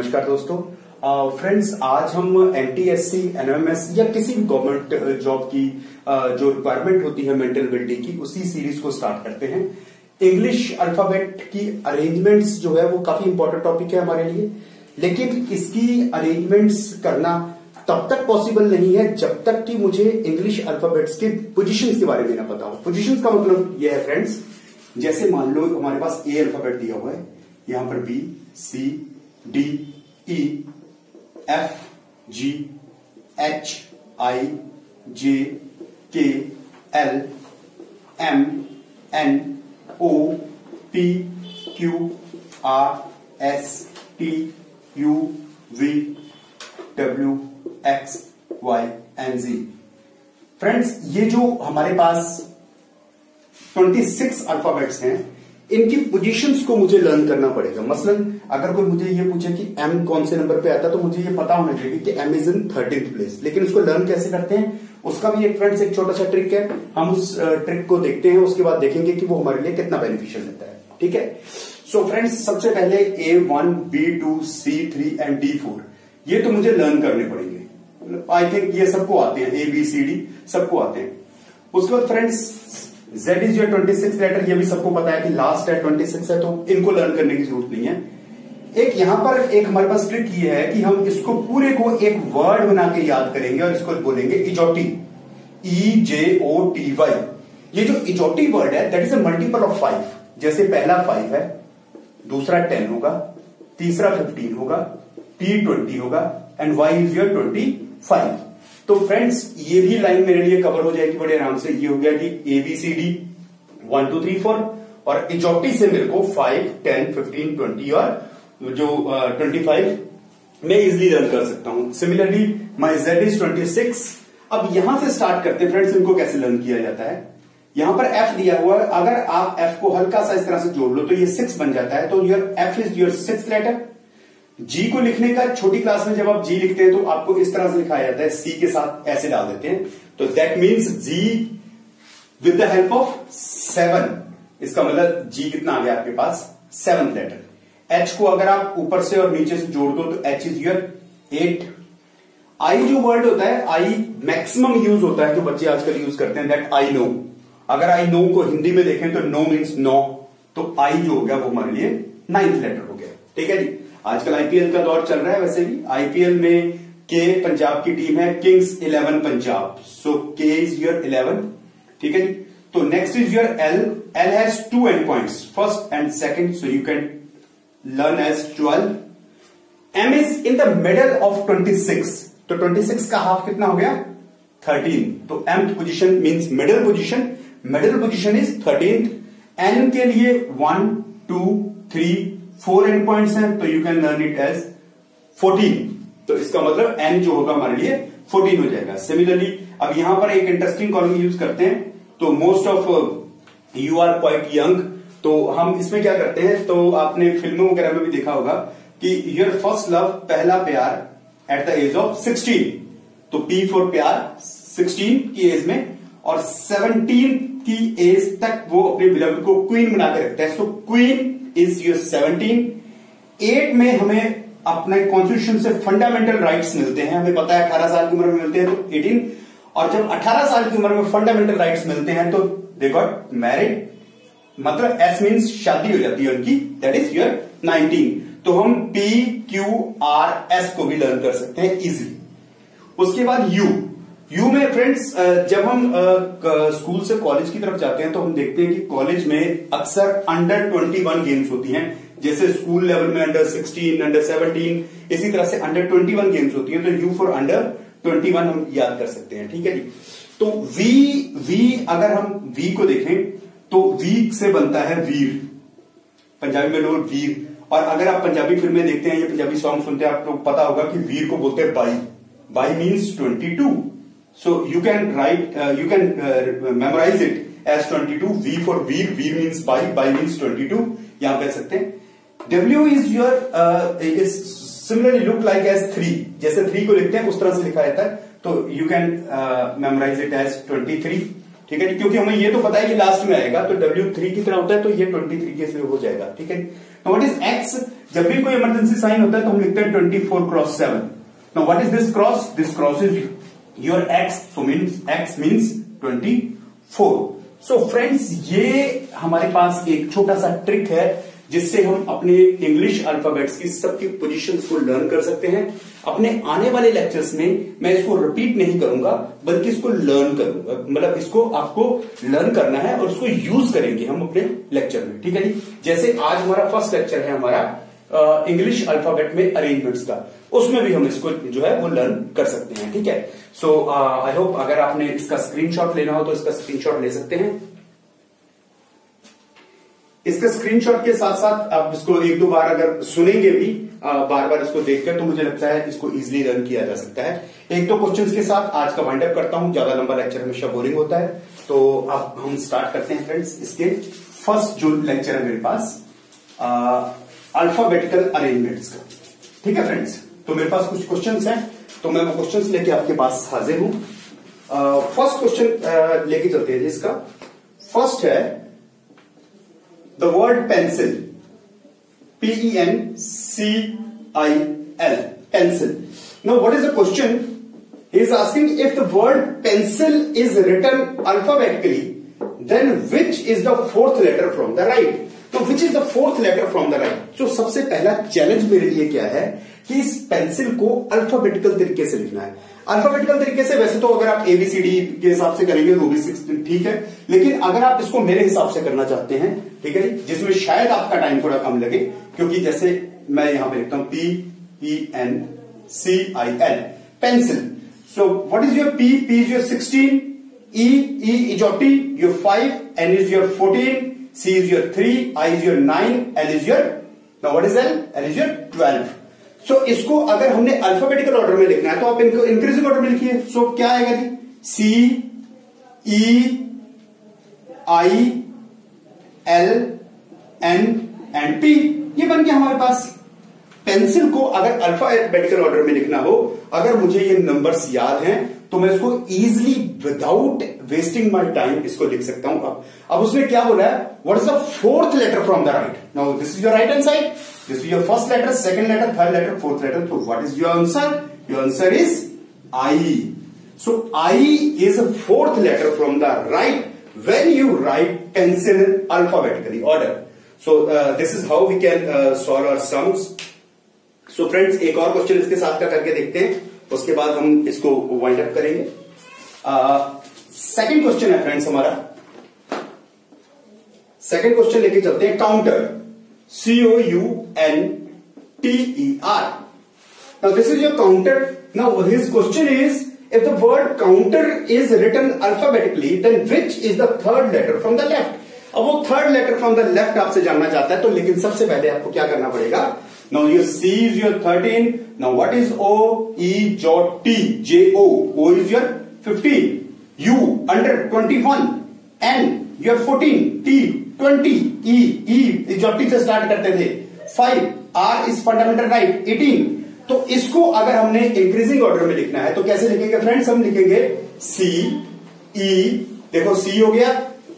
नमस्कार दोस्तों। फ्रेंड्स, आज हम एनटीएससी, एनएमएस या किसी भी गवर्नमेंट जॉब की जो रिक्वायरमेंट होती है मेंटल एबिलिटी की, उसी सीरीज को स्टार्ट करते हैं। इंग्लिश अल्फाबेट की अरेंजमेंट्स जो है वो काफी इंपॉर्टेंट टॉपिक है हमारे लिए, लेकिन इसकी अरेंजमेंट्स करना तब तक पॉसिबल नहीं है जब तक कि मुझे इंग्लिश अल्फाबेट्स के पोजीशंस के बारे में ना पता हो। पोजीशंस का मतलब यह है फ्रेंड्स, जैसे मान लो हमारे पास ए अल्फाबेट दिया हुआ है, यहां पर B, C, D, E, F, G, H, I, J, K, L, M, N, O, P, Q, R, S, T, U, V, W, X, Y and Z. Friends, ये जो हमारे पास 26 अल्फाबेट्स हैं, इनकी पोजीशंस को मुझे लर्न करना पड़ेगा। मसलन अगर कोई मुझे ये पूछे कि एम कौन से नंबर पे आता है, तो मुझे ये पता होना चाहिए कि M is in 13th place. लेकिन उसको लर्न कैसे करते हैं, उसका भी एक फ्रेंड्स एक छोटा सा ट्रिक है। हम उस ट्रिक को देखते हैं, उसके बाद देखेंगे कि वो हमारे लिए कितना बेनिफिशियल रहता है। ठीक है। सो फ्रेंड्स, सबसे पहले A1, B2, C3 and D4 ये तो मुझे लर्न करने पड़ेंगे। आई थिंक ये सबको आते हैं, ABCD सबको आते हैं। उसके बाद friends Z is your 26 letter, ये भी सबको पता है कि लास्ट है 26 है, तो इनको लर्न करने की जरूरत नहीं है। एक यहां पर एक हमारे पास ट्रिक ये है कि हम इसको पूरे को एक वर्ड बना के याद करेंगे और इसको बोलेंगे इजोटी, EJOTY। ये जो इजोटी वर्ड है that is a multiple of 5। जैसे पहला 5 है, दूसरा 10 होगा, तीसरा 15 होगा, T 20 होगा एंड Y इज योर 25। तो फ्रेंड्स, ये भी लाइन मेरे लिए कवर हो जाएगी बड़े आराम से। ये हो गया कि ABCD 1 2 3 4, और इजोटी से मेरे को 5, 10, 15, 20 और जो 25 मैं इजिली लर्न कर सकता हूं। Similarly my Z is 26। अब यहां से स्टार्ट करते हैं फ्रेंड्स, इनको कैसे लर्न किया जाता है। यहां पर F दिया हुआ है, अगर आप F को हल्का सा इस तरह से जोड़ लो तो ये 6 बन जाता है। तो your F is your 6th letter. G को लिखने का छोटी क्लास में जब आप जी लिखते हैं तो आपको इस तरह से लिखाया जाता है, सी के साथ ऐसे डाल देते हैं, तो that means G with the help of 7। इसका मतलब जी कितना आ गया आपके पास, 7th लेटर। एच को अगर आप ऊपर से और नीचे से जोड़ दो तो एच इज योर 8। आई जो वर्ड होता है, आई मैक्सिमम यूज होता है जो बच्चे आजकल यूज करते हैं, दैट आई नो। अगर आई नो को हिंदी में देखें तो नो मीन्स नो, तो आई जो हो गया वो हमारे लिए 9th लेटर हो गया। ठीक है जी। आजकल आईपीएल का दौर चल रहा है, वैसे भी आईपीएल में के पंजाब की टीम है, किंग्स 11 पंजाब, सो के इज योर 11। ठीक है जी। तो next is your L. L has 2 end points, first and second, so you can learn as 12। M is in the middle of 26, तो 26 का हाफ कितना हो गया, 13। तो M position means middle position, middle position is 13th। N के लिए 1 2 3 4 and points हैं, तो you can learn it as 14। तो इसका मतलब एन जो होगा हमारे लिए 14 हो जाएगा। सिमिलरली अब यहां पर एक इंटरेस्टिंग कॉलम यूज करते हैं, तो most of you are quite young, तो हम इसमें क्या करते हैं, तो आपने फिल्मों वगैरह में भी देखा होगा कि योर फर्स्ट लव, पहला प्यार एट द एज ऑफ 16। तो P फॉर प्यार 16 की एज में, और 17 की एज तक वो अपने बिलव्ड को क्वीन बना के रखता है। सो क्वीन इज योर 17। 8 में हमें अपने कॉन्स्टिट्यूशन से फंडामेंटल राइट्स मिलते हैं, हमें पता है 18 साल की उम्र में मिलते हैं, तो 18। और जब 18 साल की उम्र में फंडामेंटल राइट्स मिलते हैं तो दे गॉट मैरिड, मतलब एस मीन्स शादी हो जाती है उनकी, दैट इज योर 19। तो हम P Q R S को भी लर्न कर सकते हैं इजिली। उसके बाद यू में फ्रेंड्स, जब हम स्कूल से कॉलेज की तरफ जाते हैं तो हम देखते हैं कि कॉलेज में अक्सर अंडर 21 गेम्स होती हैं। जैसे स्कूल लेवल में अंडर 16, अंडर 17, इसी तरह से अंडर 21 गेम्स होती हैं। तो यू फॉर अंडर 21 हम याद कर सकते हैं। ठीक है जी। तो वी अगर हम वी को देखें तो वी से बनता है वीर, पंजाबी में लोग वीर। और अगर आप पंजाबी फिल्में देखते हैं या पंजाबी सॉन्ग सुनते हैं, आपको पता होगा कि वीर को बोलते हैं by. By means 22। So you can write, you can memorize it as 22. V for Veer, V means by means 22. यहां कह सकते हैं। W is your is similarly look like as 3. जैसे 3 को लिखते हैं उस तरह से लिखा जाता है, तो you can memorize it as 23. ठीक है, क्योंकि हमें ये तो पता है कि लास्ट में आएगा, तो W3 की तरह होता है, तो ये 23 के से हो जाएगा। ठीक है, नाउ व्हाट इज x? जब भी कोई इमरजेंसी साइन होता है तो हम लिखते हैं 24x7। Now what is this cross? This cross is your x, so means x means 24। So friends, ये हमारे पास एक छोटा सा ट्रिक है जिससे हम अपने इंग्लिश अल्फाबेट्स की सबकी पोजीशंस को लर्न कर सकते हैं। अपने आने वाले लेक्चर्स में मैं इसको रिपीट नहीं करूंगा, बल्कि इसको लर्न करूंगा, मतलब इसको आपको लर्न करना है और इसको यूज करेंगे हम अपने लेक्चर में। ठीक है जी, जैसे आज हमारा फर्स्ट लेक्चर है हमारा इंग्लिश अल्फाबेट में अरेंजमेंट्स का, उसमें भी हम इसको जो है वो लर्न कर सकते हैं। ठीक है, सो आई होप अगर आपने इसका स्क्रीनशॉट लेना हो तो इसका स्क्रीनशॉट ले सकते हैं। इसके स्क्रीनशॉट के साथ साथ आप इसको एक दो बार अगर सुनेंगे भी बार बार इसको देखकर, तो मुझे लगता है इसको इजीली लर्न किया जा सकता है। एक दो क्वेश्चंस के साथ आज का वाइंड अप करता हूं, ज्यादा लंबा लेक्चर हमेशा बोरिंग होता है। तो अब हम स्टार्ट करते हैं फ्रेंड्स। इसके फर्स्ट जो लेक्चर है मेरे पास अल्फाबेटिकल अरेंजमेंट्स का। ठीक है फ्रेंड्स, तो मेरे पास कुछ क्वेश्चंस हैं, तो मैं वो क्वेश्चंस लेके आपके पास हाजिर हूं। फर्स्ट क्वेश्चन लेके चलते हैं जिसका फर्स्ट है the word pencil, PENCIL, pencil. Now what is the question? He is asking if the word pencil is written alphabetically, then which is the fourth letter from the right? So which is the fourth letter from the right? So सबसे पहला challenge मेरे लिए क्या है कि इस pencil को alphabetical तरीके से लिखना है। अल्फाबेटिकल तरीके से वैसे तो अगर आप ABCD के हिसाब से करेंगे तो भी ठीक है, लेकिन अगर आप इसको मेरे हिसाब से करना चाहते हैं, ठीक है, जिसमें शायद आपका टाइम थोड़ा कम लगे, क्योंकि जैसे मैं यहां पे लिखता हूं PENCIL, pencil. So what is your P? P is your 16, E is your T, your 5, N is your 14, C is your 3, I is your 9, L is your, now what is L? L is your 12। सो इसको अगर हमने alphabetical order में लिखना है तो आप इनको increasing order में लिखिए। सो क्या आएगा जी? C E I L N and P, ये बन गया हमारे पास। पेंसिल को अगर अल्फाबेटिकल ऑर्डर में लिखना हो, अगर मुझे ये नंबर्स याद हैं, तो मैं इसको easily without wasting my time इसको लिख सकता हूं। अब उसने क्या बोला है? What is the fourth letter from the right? Now this is your right hand side, this is your first letter, second letter, third letter, fourth letter. तो what is your answer? Your answer is I. So I is a fourth letter from the right when you write pencil in alphabetically order. So this is how we can solve our sums. So friends, एक और question इसके साथ का करके देखते हैं, उसके बाद हम इसको वाइंड अप करेंगे। सेकंड क्वेश्चन है फ्रेंड्स हमारा, सेकंड क्वेश्चन लेके चलते हैं। Counter, COUNTER। Now this is your counter. Now his question is, if the word counter is written alphabetically, then which is the third letter from the left? अब वो third letter from the left आपसे जानना चाहता है, तो लेकिन सबसे पहले आपको क्या करना पड़ेगा? Now your C is your 13. Now what is O? E dot T, JO. O is your 15. U under 21. N your 14. T 20. E is your T से स्टार्ट करते थे। 5 R is fundamental right 18। तो इसको अगर हमने इंक्रीजिंग ऑर्डर में लिखना है तो कैसे लिखेंगे फ्रेंड्स? हम लिखेंगे C E, देखो C हो गया,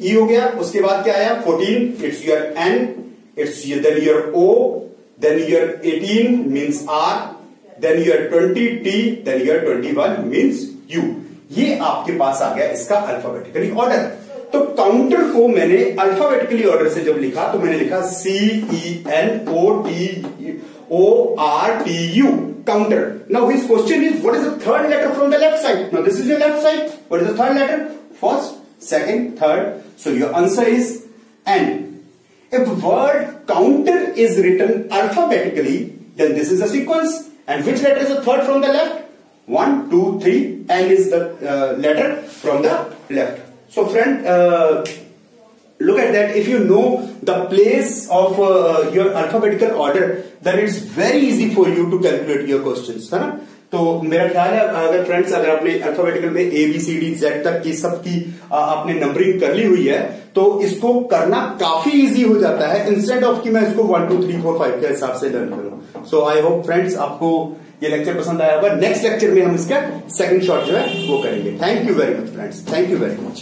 E हो गया, उसके बाद क्या आया? 14, it's your N, it's then your O, then your 18 means R, then your 20 T, then your 21 means U। ये आपके पास आ गया इसका अल्फाबेटिकली ऑर्डर। तो काउंटर को मैंने अल्फाबेटिकली ऑर्डर से जब लिखा तो मैंने लिखा CENOTORTU, counter। Now his question is, what is the third letter from the left side? Now this is your left side. What is the third letter? First, second, third. So your answer is N. If the word counter is written alphabetically, then this is the sequence. And which letter is the third from the left? 1, 2, 3. N is the letter from the left. So friend, look at that. If you know the place of your alphabetical order, then it's very easy for you to calculate your questions, है ना? तो मेरा ख्याल है अगर friends अगर आपने alphabetical में ABCD Z तक की सबकी आपने नंबरिंग कर ली हुई है तो इसको करना काफी इजी हो जाता है, इंस्टेड ऑफ कि मैं इसको 1 2 3 4 5 के हिसाब से लर्न करूं। सो आई होप फ्रेंड्स आपको ये लेक्चर पसंद आया होगा। नेक्स्ट लेक्चर में हम इसका सेकंड शॉट जो है वो करेंगे। Thank you very much friends, thank you very much.